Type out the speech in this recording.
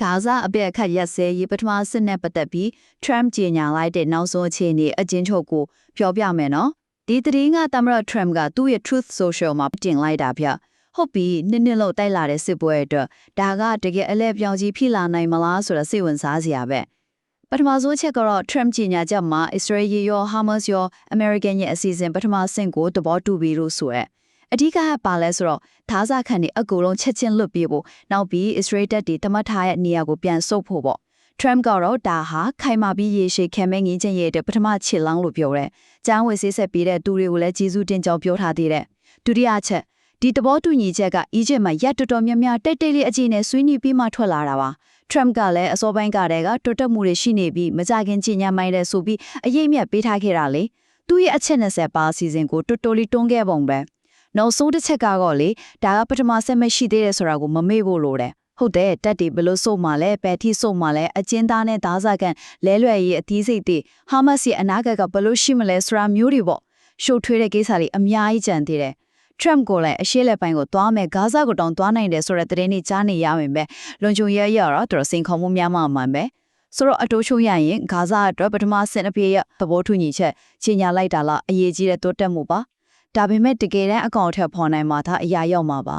ဂါဇာအပြည့်အခတ်ရက်စဲရေးပထမစစ်နဲ့ပတ်သက်ပြီး Trump ကြေညာလိုက်တဲ့နောက်ဆုံးအခြေအနေအကျဉ်းချုပ်ကိုပြောပြမယ်နော်ဒီသတင်းကသမ္မတ Trump ကသူ့ရဲ့ Truth Social မှာတင်လိုက်တာဗျဟုတ်ပြီနှစ်လောက်တိုက်လာတဲ့စစ်ပွဲအတွက်ဒါကတကယ်အလဲပြောင်းကြီးဖြစ်လာနိုင်မလားဆိုတာစိတ်ဝင်စားစရာပဲပထမဆုံးချက်ကတော့ Trump ကြေညာချက်မှာ Israel ရော Hamas ရော American ရဲ့အစီအစဉ်ပထမဆင့်ကိုသဘောတူပြီးလို့ဆိုရဲအဓိကပါလဲဆိုတော့သားစားခံတွေအကူလုံးချက်ချင်းလွတ်ပြေးဖို့နောက်ပြီး Israel တပ်တွေတမတ်ထားရဲ့နေရာကိုပြန်ဆုတ်ဖို့ပေါ့ Trump ကတော့ဒါဟာခိုင်မာပြီးရေရှည်ခံမဲ့ငင်းချင်းရဲ့ပထမခြေလောင်းလို့ပြောတယ်။ကျန်းဝေဆေးဆက်ပြီးတဲ့သူတွေကိုလည်းကျေးဇူးတင်ကြောင်းပြောထားသေးတယ်။ဒုတိယချက်ဒီသဘောတူညီချက်ကအီဂျစ်မှာရက်တော်တော်များများတိတ်လေးအကြီးနဲ့ဆွေးနွေးပြီးမှထွက်လာတာပါ။ Trump ကလည်းအစောပိုင်းကတည်းကတွတ်တက်မှုတွေရှိနေပြီးမကြခင်ကြီးညာမိုင်းတဲ့ဆိုပြီးအရေးမြတ်ပေးထားခဲ့တာလေ။သူ့ရဲ့အချက်20ပါအစီအစဉ်ကိုတော်တော်လေးတွန်းခဲ့ပုံပဲ။နောက်ဆုံးတစ်ချက်ကတော့လေဒါကပထမဆက်မရှိသေးတယ်ဆိုတာကိုမမေ့ဖို့လိုတယ်ဟုတ်တယ်တက်တီဘလို့စုံမှလဲပဲတိစုံမှလဲအကျဉ်းသားနဲ့သားစားကန်လဲလွယ်ရေးအသီးစိတ်တွေဟာမတ်စ်ရဲ့အနာဂတ်ကဘလို့ရှိမလဲဆိုတာမျိုးတွေပေါ့ရှုပ်ထွေးတဲ့ကိစ္စတွေအများကြီးကြံသေးတယ် Trump ကလည်းအရှေ့လက်ပိုင်းကိုသွားမယ်ဂါဇာကိုတောင်သွားနိုင်တယ်ဆိုတဲ့သတင်းတွေကြားနေရမယ်ပဲလွန်ချုံရရတော့တော်စိန်ခေါ်မှုများမှမှန်ပဲဆိုတော့အတိုးချုံရရင်ဂါဇာအတွက်ပထမဆင့်အပြည့်ရသဘောတူညီချက်ကြီးညာလိုက်တာလားအရေးကြီးတဲ့တိုးတက်မှုပါဒါပေမဲ့တကယ်တမ်းအကောင့်ထက်ဖော်နိုင်မှာဒါအရာရောက်မှာပါ